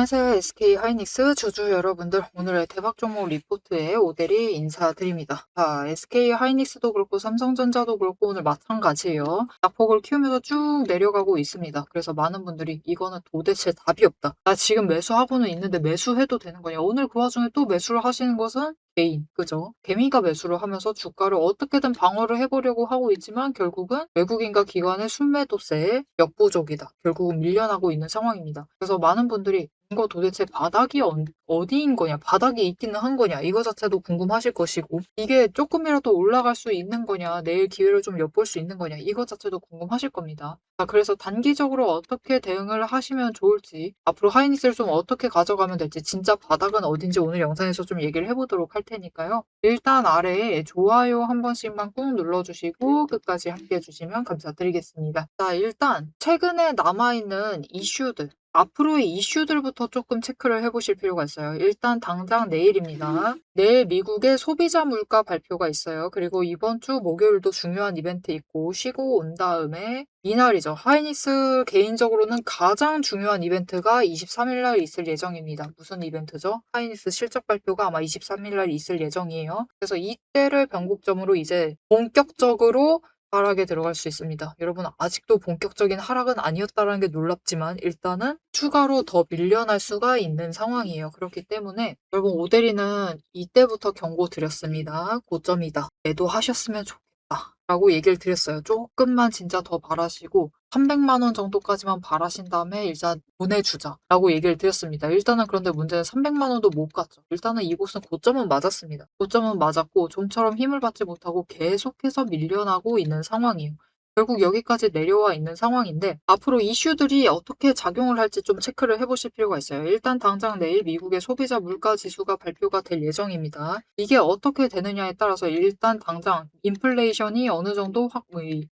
안녕하세요. SK하이닉스 주주 여러분들. 오늘의 대박 종목 리포트에 오대리 인사드립니다. 자, SK하이닉스도 그렇고 삼성전자도 그렇고 오늘 마찬가지예요. 낙폭을 키우면서 쭉 내려가고 있습니다. 그래서 많은 분들이 이거는 도대체 답이 없다. 나 지금 매수하고는 있는데 매수해도 되는 거냐? 오늘 그 와중에 또 매수를 하시는 것은 개인, 그죠? 개미가 매수를 하면서 주가를 어떻게든 방어를 해보려고 하고 있지만 결국은 외국인과 기관의 순매도세에 역부족이다. 결국은 밀려나고 있는 상황입니다. 그래서 많은 분들이 이거 도대체 바닥이 어디인 거냐, 바닥이 있기는 한 거냐, 이거 자체도 궁금하실 것이고, 이게 조금이라도 올라갈 수 있는 거냐, 내일 기회를 좀 엿볼 수 있는 거냐, 이거 자체도 궁금하실 겁니다. 자, 그래서 단기적으로 어떻게 대응을 하시면 좋을지, 앞으로 하이닉스를 좀 어떻게 가져가면 될지, 진짜 바닥은 어딘지 오늘 영상에서 좀 얘기를 해보도록 할 테니까요. 일단 아래에 좋아요 한 번씩만 꾹 눌러주시고 끝까지 함께 해주시면 감사드리겠습니다. 자, 일단 최근에 남아있는 이슈들, 앞으로의 이슈들부터 조금 체크를 해보실 필요가 있어요. 일단 당장 내일입니다. 내일 미국의 소비자 물가 발표가 있어요. 그리고 이번 주 목요일도 중요한 이벤트 있고 쉬고 온 다음에 이날이죠. 하이닉스 개인적으로는 가장 중요한 이벤트가 23일 날 있을 예정입니다. 무슨 이벤트죠? 하이닉스 실적 발표가 아마 23일 날 있을 예정이에요. 그래서 이때를 변곡점으로 이제 본격적으로 하락에 들어갈 수 있습니다. 여러분 아직도 본격적인 하락은 아니었다는 게 놀랍지만 일단은 추가로 더 밀려날 수가 있는 상황이에요. 그렇기 때문에 여러분 오데리는 이때부터 경고 드렸습니다. 고점이다. 매도하셨으면 좋겠다. 라고 얘기를 드렸어요. 조금만 진짜 더 바라시고 300만 원 정도까지만 바라신 다음에 일단 보내주자 라고 얘기를 드렸습니다. 일단은 그런데 문제는 300만 원도 못 갔죠. 일단은 이곳은 고점은 맞았습니다. 고점은 맞았고 좀처럼 힘을 받지 못하고 계속해서 밀려나고 있는 상황이에요. 결국 여기까지 내려와 있는 상황인데 앞으로 이슈들이 어떻게 작용을 할지 좀 체크를 해보실 필요가 있어요. 일단 당장 내일 미국의 소비자 물가 지수가 발표가 될 예정입니다. 이게 어떻게 되느냐에 따라서 일단 당장 인플레이션이 어느 정도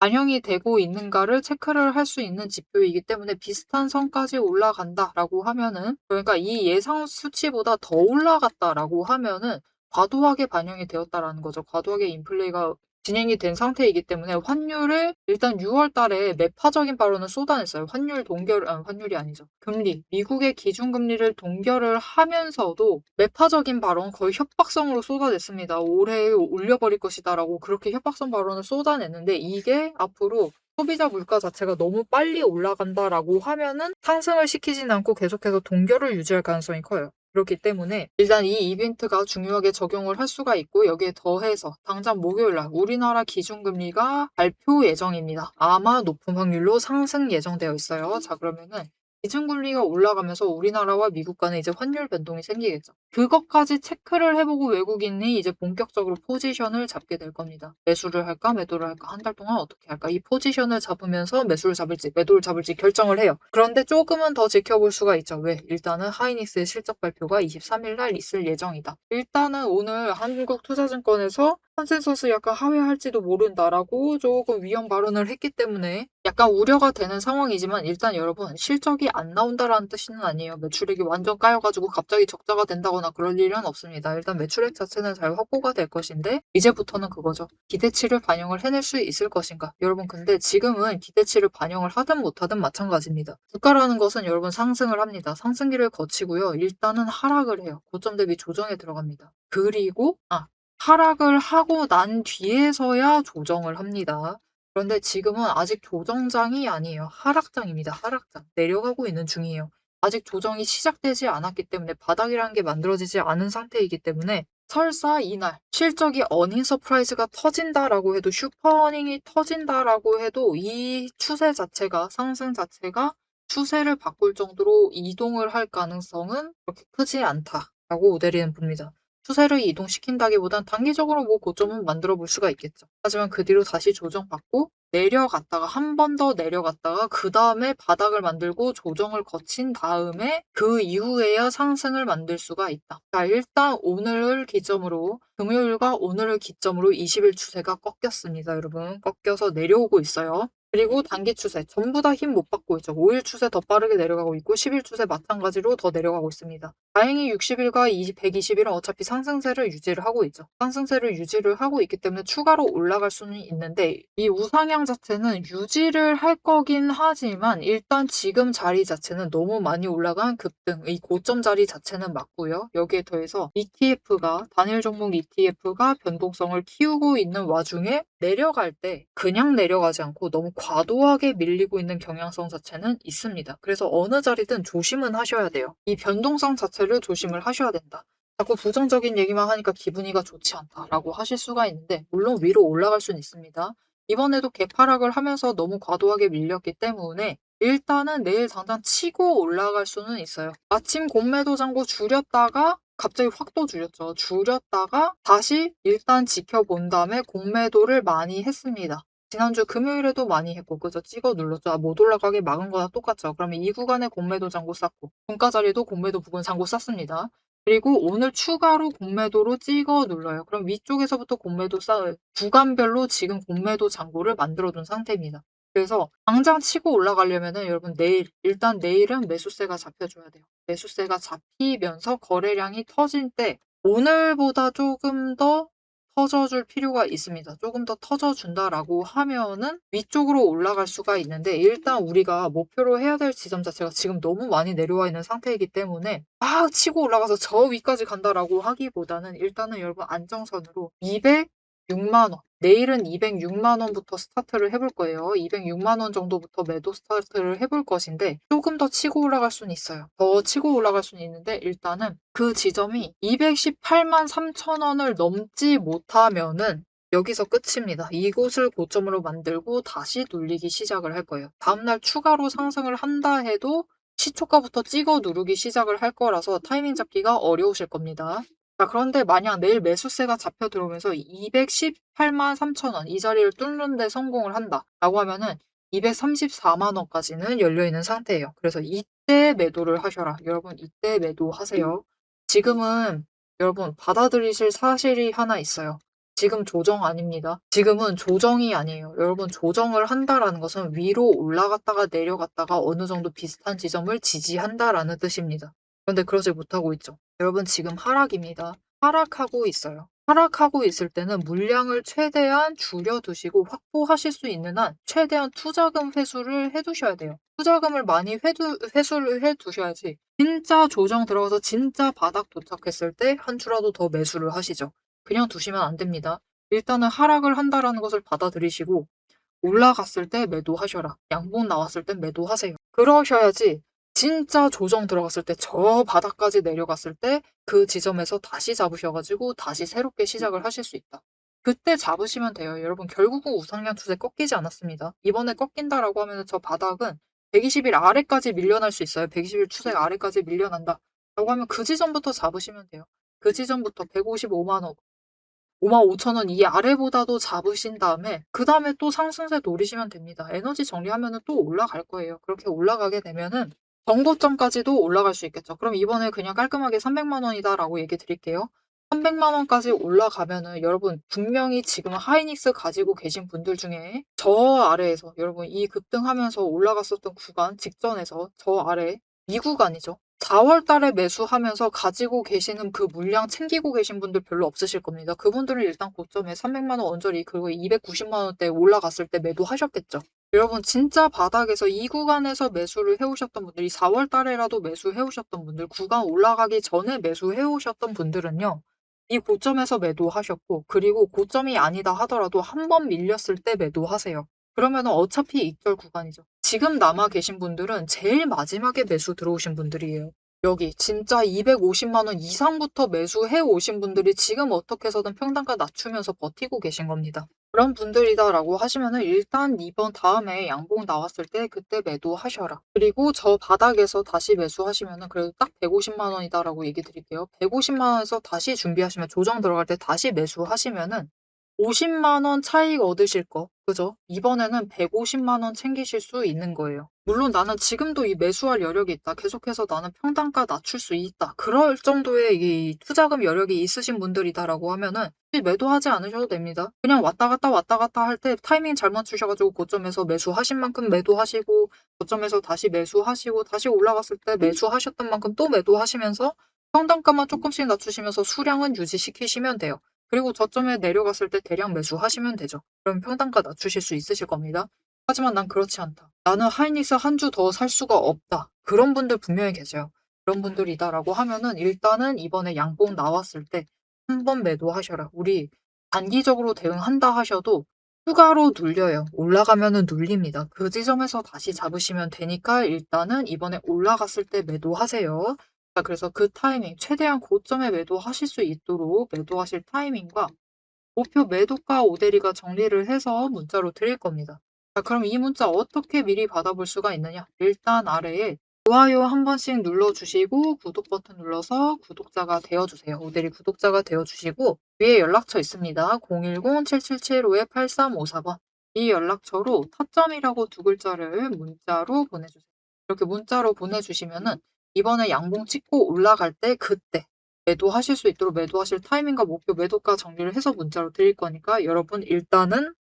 반영이 되고 있는가를 체크를 할 수 있는 지표이기 때문에 비슷한 선까지 올라간다라고 하면은 그러니까 이 예상 수치보다 더 올라갔다라고 하면은 과도하게 반영이 되었다라는 거죠. 과도하게 인플레이가 진행이 된 상태이기 때문에 환율을 일단 6월 달에 매파적인 발언을 쏟아냈어요. 환율이 아니죠. 금리, 미국의 기준금리를 동결을 하면서도 매파적인 발언, 거의 협박성으로 쏟아냈습니다. 올해 올려버릴 것이다라고 그렇게 협박성 발언을 쏟아냈는데 이게 앞으로 소비자 물가 자체가 너무 빨리 올라간다라고 하면은 상승을 시키진 않고 계속해서 동결을 유지할 가능성이 커요. 그렇기 때문에 일단 이 이벤트가 중요하게 적용을 할 수가 있고 여기에 더해서 당장 목요일날 우리나라 기준금리가 발표 예정입니다. 아마 높은 확률로 상승 예정되어 있어요. 자, 그러면은 기준금리가 올라가면서 우리나라와 미국 간에 이제 환율 변동이 생기겠죠. 그것까지 체크를 해보고 외국인이 이제 본격적으로 포지션을 잡게 될 겁니다. 매수를 할까 매도를 할까 한 달 동안 어떻게 할까 이 포지션을 잡으면서 매수를 잡을지 매도를 잡을지 결정을 해요. 그런데 조금은 더 지켜볼 수가 있죠. 왜? 일단은 하이닉스의 실적 발표가 23일 날 있을 예정이다. 일단은 오늘 한국투자증권에서 컨센서스 약간 하회할지도 모른다라고 조금 위험 발언을 했기 때문에 약간 우려가 되는 상황이지만 일단 여러분 실적이 안 나온다라는 뜻은 아니에요. 매출액이 완전 까여가지고 갑자기 적자가 된다거나 그럴 일은 없습니다. 일단 매출액 자체는 잘 확보가 될 것인데 이제부터는 그거죠. 기대치를 반영을 해낼 수 있을 것인가. 여러분 근데 지금은 기대치를 반영을 하든 못하든 마찬가지입니다. 주가라는 것은 여러분 상승을 합니다. 상승기를 거치고요. 일단은 하락을 해요. 고점 대비 조정에 들어갑니다. 그리고 하락을 하고 난 뒤에서야 조정을 합니다. 그런데 지금은 아직 조정장이 아니에요. 하락장입니다. 하락장. 내려가고 있는 중이에요. 아직 조정이 시작되지 않았기 때문에 바닥이라는 게 만들어지지 않은 상태이기 때문에 설사 이날 실적이 어닝 서프라이즈가 터진다라고 해도 슈퍼어닝이 터진다라고 해도 이 추세 자체가 상승 자체가 추세를 바꿀 정도로 이동을 할 가능성은 그렇게 크지 않다라고 오데리는 봅니다. 추세를 이동시킨다기보단 단기적으로 뭐 고점은 만들어 볼 수가 있겠죠. 하지만 그 뒤로 다시 조정받고 내려갔다가 한 번 더 내려갔다가 그 다음에 바닥을 만들고 조정을 거친 다음에 그 이후에야 상승을 만들 수가 있다. 자, 일단 오늘을 기점으로 금요일과 오늘을 기점으로 20일 추세가 꺾였습니다. 여러분 꺾여서 내려오고 있어요. 그리고 단기 추세 전부 다 힘 못 받고 있죠. 5일 추세 더 빠르게 내려가고 있고 10일 추세 마찬가지로 더 내려가고 있습니다. 다행히 60일과 120일은 어차피 상승세를 유지를 하고 있죠. 상승세를 유지를 하고 있기 때문에 추가로 올라갈 수는 있는데 이 우상향 자체는 유지를 할 거긴 하지만 일단 지금 자리 자체는 너무 많이 올라간 급등, 이 고점 자리 자체는 맞고요. 여기에 더해서 ETF가 단일 종목 ETF가 변동성을 키우고 있는 와중에 내려갈 때 그냥 내려가지 않고 너무 과도하게 밀리고 있는 경향성 자체는 있습니다. 그래서 어느 자리든 조심은 하셔야 돼요. 이 변동성 자체를 조심을 하셔야 된다. 자꾸 부정적인 얘기만 하니까 기분이가 좋지 않다라고 하실 수가 있는데 물론 위로 올라갈 수는 있습니다. 이번에도 개파락을 하면서 너무 과도하게 밀렸기 때문에 일단은 내일 당장 치고 올라갈 수는 있어요. 아침 공매도 잔고 줄였다가 갑자기 확 또 줄였죠. 줄였다가 다시 일단 지켜본 다음에 공매도를 많이 했습니다. 지난주 금요일에도 많이 했고 그죠? 찍어 눌렀죠. 못 올라가게 막은 거나 똑같죠. 그러면 이 구간에 공매도 잔고 쌌고 종가 자리도 공매도 부분 잔고 쌌습니다. 그리고 오늘 추가로 공매도로 찍어 눌러요. 그럼 위쪽에서부터 공매도 쌓을 구간별로 지금 공매도 잔고를 만들어 둔 상태입니다. 그래서 당장 치고 올라가려면은 여러분 일단 내일은 매수세가 잡혀줘야 돼요. 매수세가 잡히면서 거래량이 터질 때 오늘보다 조금 더 터져줄 필요가 있습니다. 조금 더 터져준다라고 하면은 위쪽으로 올라갈 수가 있는데 일단 우리가 목표로 해야 될 지점 자체가 지금 너무 많이 내려와 있는 상태이기 때문에 막 치고 올라가서 저 위까지 간다라고 하기보다는 일단은 여러분 안정선으로 206만 원. 내일은 206만 원부터 스타트를 해볼 거예요. 206만 원 정도부터 매도 스타트를 해볼 것인데 조금 더 치고 올라갈 수는 있어요. 더 치고 올라갈 수는 있는데 일단은 그 지점이 218만 3천 원을 넘지 못하면은 여기서 끝입니다. 이곳을 고점으로 만들고 다시 눌리기 시작을 할 거예요. 다음날 추가로 상승을 한다 해도 시초가부터 찍어 누르기 시작을 할 거라서 타이밍 잡기가 어려우실 겁니다. 자, 그런데 만약 내일 매수세가 잡혀 들어오면서 218만 3천 원 이 자리를 뚫는 데 성공을 한다라고 하면은 234만 원까지는 열려 있는 상태예요. 그래서 이때 매도를 하셔라. 여러분 이때 매도하세요. 지금은 여러분 받아들이실 사실이 하나 있어요. 지금 조정 아닙니다. 지금은 조정이 아니에요. 여러분 조정을 한다라는 것은 위로 올라갔다가 내려갔다가 어느 정도 비슷한 지점을 지지한다라는 뜻입니다. 그런데 그러지 못하고 있죠. 여러분 지금 하락입니다. 하락하고 있어요. 하락하고 있을 때는 물량을 최대한 줄여두시고 확보하실 수 있는 한 최대한 투자금 회수를 해두셔야 돼요. 투자금을 많이 회수를 해두셔야지 진짜 조정 들어가서 진짜 바닥 도착했을 때 한 주라도 더 매수를 하시죠. 그냥 두시면 안 됩니다. 일단은 하락을 한다라는 것을 받아들이시고 올라갔을 때 매도하셔라. 양봉 나왔을 땐 매도하세요. 그러셔야지 진짜 조정 들어갔을 때 저 바닥까지 내려갔을 때 그 지점에서 다시 잡으셔가지고 다시 새롭게 시작을 하실 수 있다. 그때 잡으시면 돼요. 여러분 결국은 우상향 추세 꺾이지 않았습니다. 이번에 꺾인다라고 하면 저 바닥은 120일 아래까지 밀려날 수 있어요. 120일 추세 아래까지 밀려난다. 라고 하면 그 지점부터 잡으시면 돼요. 그 지점부터 155만 원, 5만 5천 원 이 아래보다도 잡으신 다음에 그 다음에 또 상승세 노리시면 됩니다. 에너지 정리하면 또 올라갈 거예요. 그렇게 올라가게 되면은 정고점까지도 올라갈 수 있겠죠. 그럼 이번에 그냥 깔끔하게 300만 원이다라고 얘기 드릴게요. 300만 원까지 올라가면은 여러분 분명히 지금 하이닉스 가지고 계신 분들 중에 저 아래에서 여러분 이 급등하면서 올라갔었던 구간 직전에서 저 아래 이 구간이죠. 4월 달에 매수하면서 가지고 계시는 그 물량 챙기고 계신 분들 별로 없으실 겁니다. 그분들은 일단 고점에 300만 원 언저리 그리고 290만 원대 올라갔을 때 매도하셨겠죠. 여러분 진짜 바닥에서 이 구간에서 매수를 해오셨던 분들이 4월 달에라도 매수해오셨던 분들 구간 올라가기 전에 매수해오셨던 분들은요. 이 고점에서 매도하셨고 그리고 고점이 아니다 하더라도 한 번 밀렸을 때 매도하세요. 그러면 어차피 익절 구간이죠. 지금 남아 계신 분들은 제일 마지막에 매수 들어오신 분들이에요. 여기 진짜 250만 원 이상부터 매수해 오신 분들이 지금 어떻게 해서든 평단가 낮추면서 버티고 계신 겁니다. 그런 분들이다라고 하시면은 일단 이번 다음에 양봉 나왔을 때 그때 매도하셔라. 그리고 저 바닥에서 다시 매수하시면은 그래도 딱 150만 원이다라고 얘기 드릴게요. 150만 원에서 다시 준비하시면 조정 들어갈 때 다시 매수하시면은 50만 원 차익 얻으실 거. 그죠? 이번에는 150만 원 챙기실 수 있는 거예요. 물론 나는 지금도 이 매수할 여력이 있다. 계속해서 나는 평단가 낮출 수 있다. 그럴 정도의 이 투자금 여력이 있으신 분들이다라고 하면은 굳이 매도하지 않으셔도 됩니다. 그냥 왔다 갔다 할 때 타이밍 잘 맞추셔가지고 고점에서 매수하신 만큼 매도하시고 고점에서 다시 매수하시고 다시 올라갔을 때 매수하셨던 만큼 또 매도하시면서 평단가만 조금씩 낮추시면서 수량은 유지시키시면 돼요. 그리고 저점에 내려갔을 때 대량 매수하시면 되죠. 그럼 평단가 낮추실 수 있으실 겁니다. 하지만 난 그렇지 않다. 나는 하이닉스 한 주 더 살 수가 없다. 그런 분들 분명히 계세요. 그런 분들이다라고 하면은 일단은 이번에 양봉 나왔을 때 한 번 매도하셔라. 우리 단기적으로 대응한다 하셔도 추가로 눌려요. 올라가면은 눌립니다. 그 지점에서 다시 잡으시면 되니까 일단은 이번에 올라갔을 때 매도하세요. 자, 그래서 그 타이밍, 최대한 고점에 매도하실 수 있도록 매도하실 타이밍과 목표 매도가 오대리가 정리를 해서 문자로 드릴 겁니다. 자, 그럼 이 문자 어떻게 미리 받아볼 수가 있느냐? 일단 아래에 좋아요 한 번씩 눌러주시고 구독 버튼 눌러서 구독자가 되어주세요. 오대리 구독자가 되어주시고 위에 연락처 있습니다. 010-7775-8354번 이 연락처로 타점이라고 두 글자를 문자로 보내주세요. 이렇게 문자로 보내주시면은 이번에 양봉 찍고 올라갈 때 그때 매도하실 수 있도록 매도하실 타이밍과 목표 매도가 정리를 해서 문자로 드릴 거니까 여러분 일단은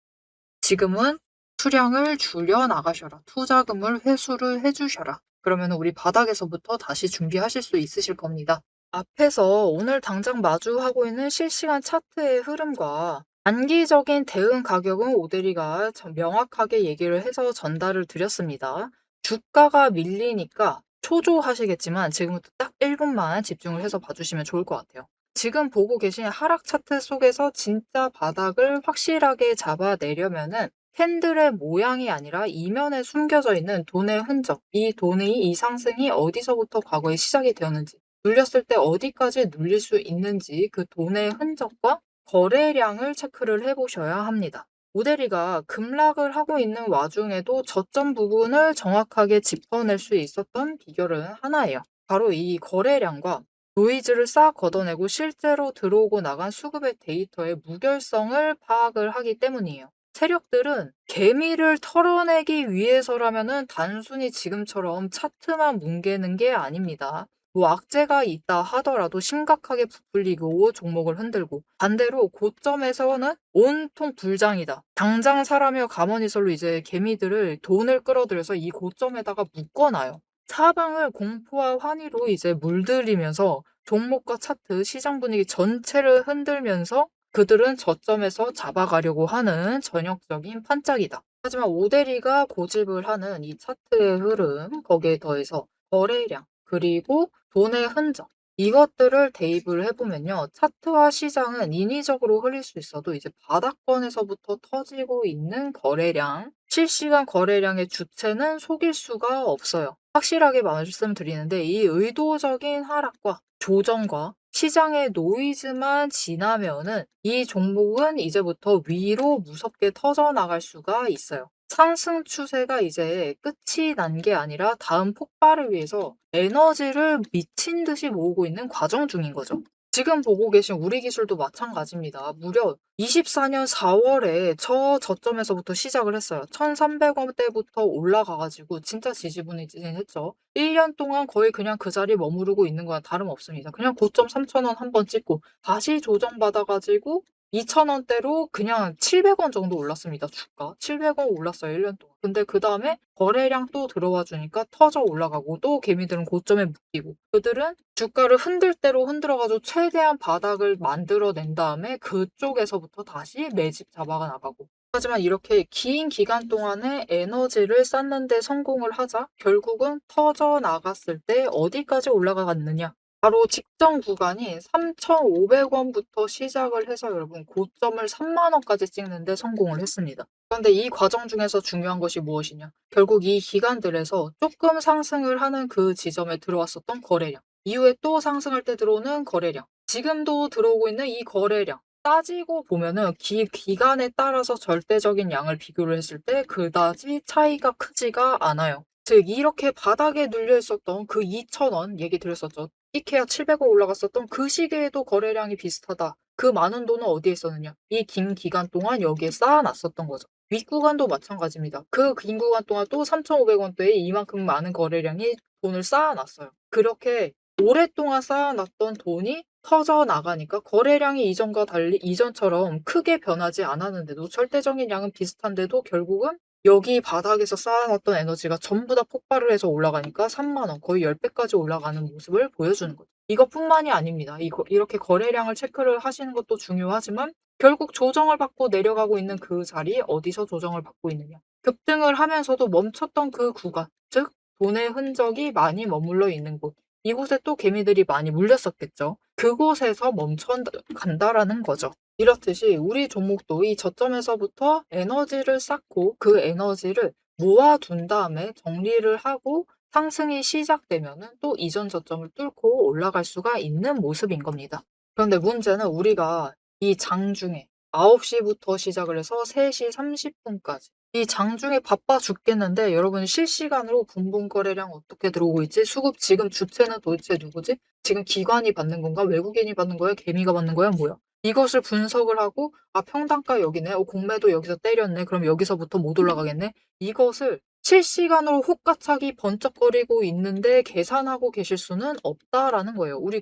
지금은 수량을 줄여 나가셔라. 투자금을 회수를 해 주셔라. 그러면 우리 바닥에서부터 다시 준비하실 수 있으실 겁니다. 앞에서 오늘 당장 마주하고 있는 실시간 차트의 흐름과 단기적인 대응 가격은 오대리가 명확하게 얘기를 해서 전달을 드렸습니다. 주가가 밀리니까 초조하시겠지만 지금부터 딱 1분만 집중을 해서 봐주시면 좋을 것 같아요. 지금 보고 계신 하락 차트 속에서 진짜 바닥을 확실하게 잡아내려면은 캔들의 모양이 아니라 이면에 숨겨져 있는 돈의 흔적, 이 돈의 이 상승이 어디서부터 과거에 시작이 되었는지, 눌렸을 때 어디까지 눌릴 수 있는지 그 돈의 흔적과 거래량을 체크를 해보셔야 합니다. 모델이가 급락을 하고 있는 와중에도 저점 부분을 정확하게 짚어낼 수 있었던 비결은 하나예요. 바로 이 거래량과 노이즈를 싹 걷어내고 실제로 들어오고 나간 수급의 데이터의 무결성을 파악을 하기 때문이에요. 세력들은 개미를 털어내기 위해서라면은 단순히 지금처럼 차트만 뭉개는 게 아닙니다. 뭐 악재가 있다 하더라도 심각하게 부풀리고 종목을 흔들고 반대로 고점에서는 온통 불장이다. 당장 사라며 가머니설로 이제 개미들을 돈을 끌어들여서 이 고점에다가 묶어놔요. 사방을 공포와 환희로 이제 물들이면서 종목과 차트, 시장 분위기 전체를 흔들면서 그들은 저점에서 잡아가려고 하는 전형적인 판짝이다. 하지만 오대리가 고집을 하는 이 차트의 흐름, 거기에 더해서 거래량, 그리고 돈의 흔적, 이것들을 대입을 해보면요. 차트와 시장은 인위적으로 흘릴 수 있어도 이제 바닥권에서부터 터지고 있는 거래량, 실시간 거래량의 주체는 속일 수가 없어요. 확실하게 말씀드리는데 이 의도적인 하락과 조정과 시장의 노이즈만 지나면은 이 종목은 이제부터 위로 무섭게 터져나갈 수가 있어요. 상승 추세가 이제 끝이 난 게 아니라 다음 폭발을 위해서 에너지를 미친 듯이 모으고 있는 과정 중인 거죠. 지금 보고 계신 우리 기술도 마찬가지입니다. 무려 24년 4월에 저점에서부터 시작을 했어요. 1,300원대부터 올라가가지고 진짜 지지부진했죠. 1년 동안 거의 그냥 그 자리에 머무르고 있는 거랑 다름없습니다. 그냥 고점 3,000원 한 번 찍고 다시 조정받아가지고 2,000원대로 그냥 700원 정도 올랐습니다. 주가. 700원 올랐어요. 1년 동안. 근데 그 다음에 거래량 또 들어와 주니까 터져 올라가고 또 개미들은 고점에 묶이고 그들은 주가를 흔들 대로 흔들어가지고 최대한 바닥을 만들어낸 다음에 그쪽에서부터 다시 매집 잡아가 나가고 하지만 이렇게 긴 기간 동안에 에너지를 쌓는 데 성공을 하자 결국은 터져 나갔을 때 어디까지 올라가갔느냐 바로 직전 구간이 3,500원부터 시작을 해서 여러분 고점을 3만 원까지 찍는데 성공을 했습니다. 그런데 이 과정 중에서 중요한 것이 무엇이냐? 결국 이 기간들에서 조금 상승을 하는 그 지점에 들어왔었던 거래량, 이후에 또 상승할 때 들어오는 거래량, 지금도 들어오고 있는 이 거래량, 따지고 보면은 기간에 따라서 절대적인 양을 비교를 했을 때 그다지 차이가 크지가 않아요. 즉 이렇게 바닥에 눌려 있었던 그 2,000원 얘기 드렸었죠. 이케아 700원 올라갔었던 그 시기에도 거래량이 비슷하다. 그 많은 돈은 어디에 썼느냐? 이 긴 기간 동안 여기에 쌓아 놨었던 거죠. 윗구간도 마찬가지입니다. 그 긴 구간 동안 또 3,500 원대에 이만큼 많은 거래량이 돈을 쌓아 놨어요. 그렇게 오랫동안 쌓아 놨던 돈이 터져 나가니까 거래량이 이전과 달리 이전처럼 크게 변하지 않았는데도 절대적인 양은 비슷한데도 결국은 여기 바닥에서 쌓아놨던 에너지가 전부 다 폭발을 해서 올라가니까 3만 원, 거의 10배까지 올라가는 모습을 보여주는 거죠. 이것뿐만이 아닙니다. 이렇게 거래량을 체크를 하시는 것도 중요하지만 결국 조정을 받고 내려가고 있는 그 자리 어디서 조정을 받고 있느냐. 급등을 하면서도 멈췄던 그 구간, 즉 돈의 흔적이 많이 머물러 있는 곳. 이곳에 또 개미들이 많이 물렸었겠죠. 그곳에서 멈춰 간다라는 거죠. 이렇듯이 우리 종목도 이 저점에서부터 에너지를 쌓고 그 에너지를 모아둔 다음에 정리를 하고 상승이 시작되면은 또 이전 저점을 뚫고 올라갈 수가 있는 모습인 겁니다. 그런데 문제는 우리가 이 장중에 9시부터 시작을 해서 3시 30분까지 이 장중에 바빠 죽겠는데 여러분 실시간으로 분봉 거래량 어떻게 들어오고 있지? 수급 지금 주체는 도대체 누구지? 지금 기관이 받는 건가? 외국인이 받는 거야? 개미가 받는 거야? 뭐야? 이것을 분석을 하고 평단가 여기네. 공매도 여기서 때렸네. 그럼 여기서부터 못 올라가겠네. 이것을 실시간으로 혹가차기 번쩍거리고 있는데 계산하고 계실 수는 없다라는 거예요. 우리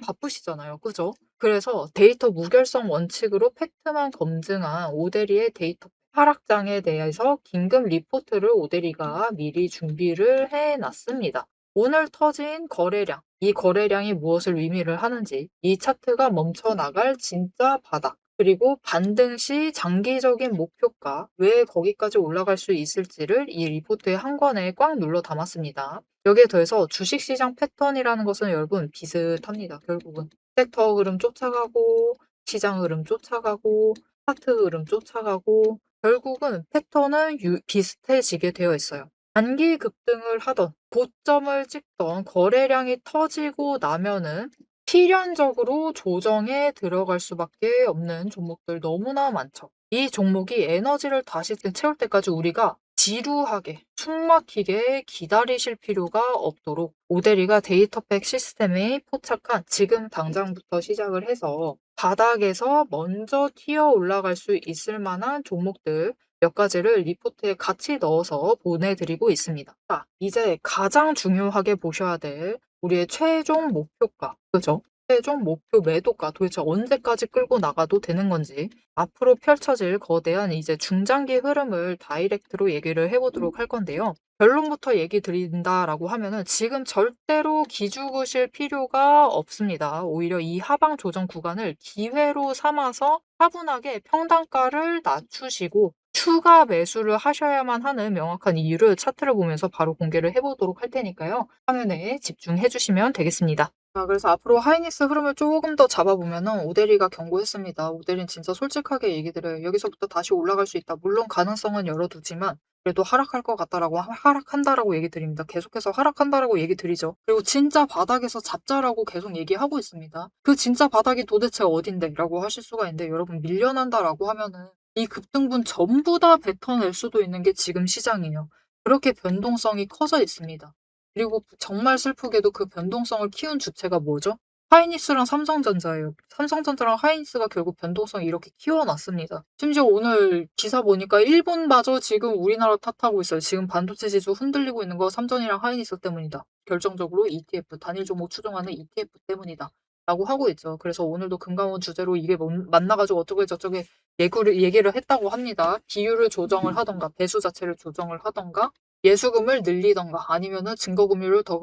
바쁘시잖아요. 그죠? 그래서 데이터 무결성 원칙으로 팩트만 검증한 오데리의 데이터 하락장에 대해서 긴급 리포트를 오데리가 미리 준비를 해놨습니다. 오늘 터진 거래량, 이 거래량이 무엇을 의미를 하는지, 이 차트가 멈춰 나갈 진짜 바닥, 그리고 반등 시 장기적인 목표가 왜 거기까지 올라갈 수 있을지를 이 리포트의 한 권에 꽉 눌러 담았습니다. 여기에 더해서 주식시장 패턴이라는 것은 여러분 비슷합니다. 결국은 섹터 흐름 쫓아가고 시장 흐름 쫓아가고 차트 흐름 쫓아가고 결국은 패턴은 비슷해지게 되어 있어요. 단기 급등을 하던 고점을 찍던 거래량이 터지고 나면은 필연적으로 조정에 들어갈 수밖에 없는 종목들 너무나 많죠. 이 종목이 에너지를 다시 채울 때까지 우리가 지루하게 숨막히게 기다리실 필요가 없도록 오데리가 데이터팩 시스템에 포착한 지금 당장부터 시작을 해서 바닥에서 먼저 튀어 올라갈 수 있을 만한 종목들 몇 가지를 리포트에 같이 넣어서 보내드리고 있습니다. 자, 이제 가장 중요하게 보셔야 될 우리의 최종 목표가, 그죠? 최종 목표 매도가 도대체 언제까지 끌고 나가도 되는 건지 앞으로 펼쳐질 거대한 이제 중장기 흐름을 다이렉트로 얘기를 해보도록 할 건데요. 결론부터 얘기 드린다라고 하면은 지금 절대로 기죽으실 필요가 없습니다. 오히려 이 하방 조정 구간을 기회로 삼아서 차분하게 평단가를 낮추시고 추가 매수를 하셔야만 하는 명확한 이유를 차트를 보면서 바로 공개를 해보도록 할 테니까요. 화면에 집중해 주시면 되겠습니다. 자, 그래서 앞으로 하이닉스 흐름을 조금 더 잡아보면은 오데리가 경고했습니다. 오데리는 진짜 솔직하게 얘기 드려요. 여기서부터 다시 올라갈 수 있다. 물론 가능성은 열어두지만 그래도 하락할 것 같다라고 하락한다라고 얘기 드립니다. 계속해서 하락한다라고 얘기 드리죠. 그리고 진짜 바닥에서 잡자라고 계속 얘기하고 있습니다. 그 진짜 바닥이 도대체 어딘데? 라고 하실 수가 있는데 여러분 밀려난다라고 하면은 이 급등분 전부 다 뱉어낼 수도 있는 게 지금 시장이에요. 그렇게 변동성이 커져 있습니다. 그리고 정말 슬프게도 그 변동성을 키운 주체가 뭐죠? 하이닉스랑 삼성전자예요. 삼성전자랑 하이닉스가 결국 변동성을 이렇게 키워놨습니다. 심지어 오늘 기사 보니까 일본마저 지금 우리나라 탓하고 있어요. 지금 반도체 지수 흔들리고 있는 거 삼전이랑 하이닉스 때문이다. 결정적으로 ETF, 단일 종목 추종하는 ETF 때문이다. 라고 하고 있죠. 그래서 오늘도 금감원 주제로 이게 만나가지고 어쩌고 저쩌게 얘기를 했다고 합니다. 비율을 조정을 하던가 배수 자체를 조정을 하던가 예수금을 늘리던가 아니면은 증거금융을 더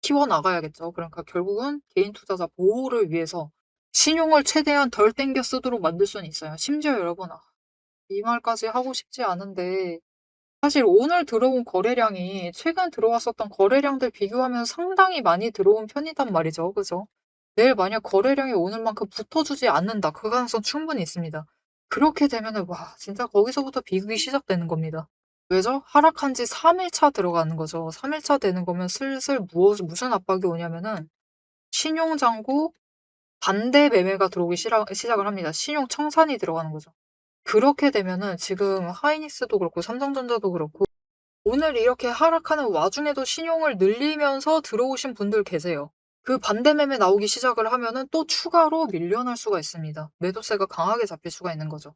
키워나가야겠죠. 그러니까 결국은 개인 투자자 보호를 위해서 신용을 최대한 덜 땡겨 쓰도록 만들 수는 있어요. 심지어 여러분, 이 말까지 하고 싶지 않은데 사실 오늘 들어온 거래량이 최근 들어왔었던 거래량들 비교하면 상당히 많이 들어온 편이단 말이죠. 그죠? 내일 만약 거래량이 오늘만큼 붙어주지 않는다. 그 가능성 충분히 있습니다. 그렇게 되면은 와 진짜 거기서부터 비극이 시작되는 겁니다. 왜죠? 하락한 지 3일차 들어가는 거죠. 3일차 되는 거면 슬슬 무슨 압박이 오냐면은 신용장고 반대 매매가 들어오기 시작을 합니다. 신용 청산이 들어가는 거죠. 그렇게 되면은 지금 하이닉스도 그렇고 삼성전자도 그렇고 오늘 이렇게 하락하는 와중에도 신용을 늘리면서 들어오신 분들 계세요. 그 반대 매매 나오기 시작을 하면은 또 추가로 밀려날 수가 있습니다. 매도세가 강하게 잡힐 수가 있는 거죠.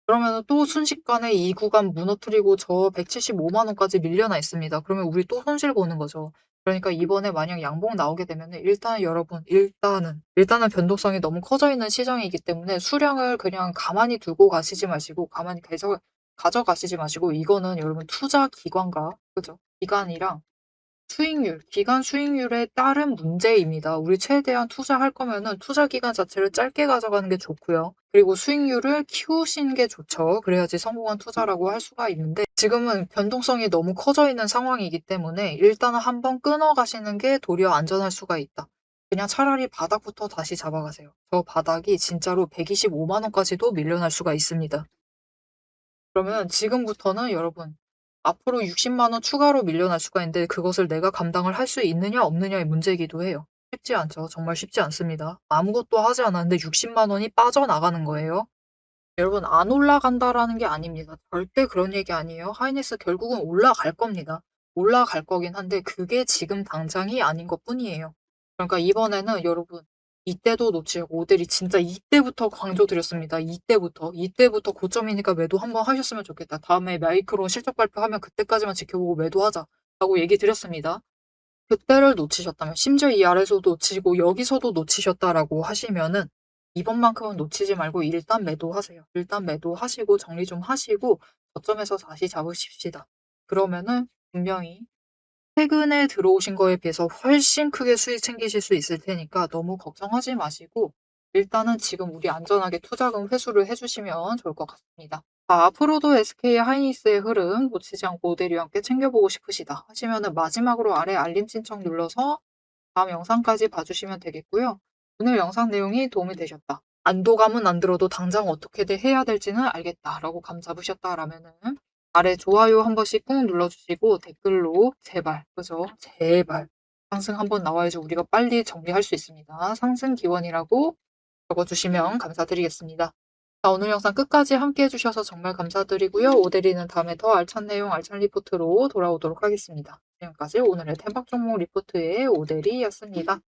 그러면은 또 순식간에 이 구간 무너뜨리고 저 175만 원까지 밀려나 있습니다. 그러면 우리 또 손실 보는 거죠. 그러니까 이번에 만약 양봉 나오게 되면은 일단 여러분 일단은 변동성이 너무 커져 있는 시장이기 때문에 수량을 그냥 가만히 두고 가시지 마시고 가만히 가져가시지 마시고 이거는 여러분 투자 기관과 그죠? 기관이랑 수익률, 기간 수익률에 따른 문제입니다. 우리 최대한 투자할 거면은 투자 기간 자체를 짧게 가져가는 게 좋고요. 그리고 수익률을 키우시는 게 좋죠. 그래야지 성공한 투자라고 할 수가 있는데 지금은 변동성이 너무 커져 있는 상황이기 때문에 일단은 한번 끊어 가시는 게 도리어 안전할 수가 있다. 그냥 차라리 바닥부터 다시 잡아가세요. 저 바닥이 진짜로 125만 원까지도 밀려날 수가 있습니다. 그러면 지금부터는 여러분 앞으로 60만 원 추가로 밀려날 수가 있는데 그것을 내가 감당을 할 수 있느냐 없느냐의 문제이기도 해요. 쉽지 않죠. 정말 쉽지 않습니다. 아무것도 하지 않았는데 60만 원이 빠져나가는 거예요. 여러분 안 올라간다라는 게 아닙니다. 절대 그런 얘기 아니에요. 하이닉스 결국은 올라갈 겁니다. 올라갈 거긴 한데 그게 지금 당장이 아닌 것뿐이에요. 그러니까 이번에는 여러분 이때도 놓치고 모델이 진짜 이때부터 강조드렸습니다. 이때부터 고점이니까 매도 한번 하셨으면 좋겠다. 다음에 마이크론 실적 발표하면 그때까지만 지켜보고 매도하자라고 얘기 드렸습니다. 그때를 놓치셨다면 심지어 이 아래에서도 놓치고 여기서도 놓치셨다라고 하시면은 이번만큼은 놓치지 말고 일단 매도하세요. 일단 매도하시고 정리 좀 하시고 저점에서 다시 잡으십시다. 그러면은 분명히 최근에 들어오신 거에 비해서 훨씬 크게 수익 챙기실 수 있을 테니까 너무 걱정하지 마시고 일단은 지금 우리 안전하게 투자금 회수를 해주시면 좋을 것 같습니다. 앞으로도 SK 하이닉스의 흐름 놓치지 않고 모델이와 함께 챙겨보고 싶으시다 하시면은 마지막으로 아래 알림 신청 눌러서 다음 영상까지 봐주시면 되겠고요. 오늘 영상 내용이 도움이 되셨다. 안도감은 안 들어도 당장 어떻게 해야 될지는 알겠다라고 감 잡으셨다라면은 아래 좋아요 한 번씩 꾹 눌러주시고 댓글로 제발, 그죠? 제발 상승 한번 나와야지 우리가 빨리 정리할 수 있습니다. 상승 기원이라고 적어주시면 감사드리겠습니다. 자, 오늘 영상 끝까지 함께 해주셔서 정말 감사드리고요. 오대리는 다음에 더 알찬 내용, 알찬 리포트로 돌아오도록 하겠습니다. 지금까지 오늘의 태박 종목 리포트의 오대리였습니다.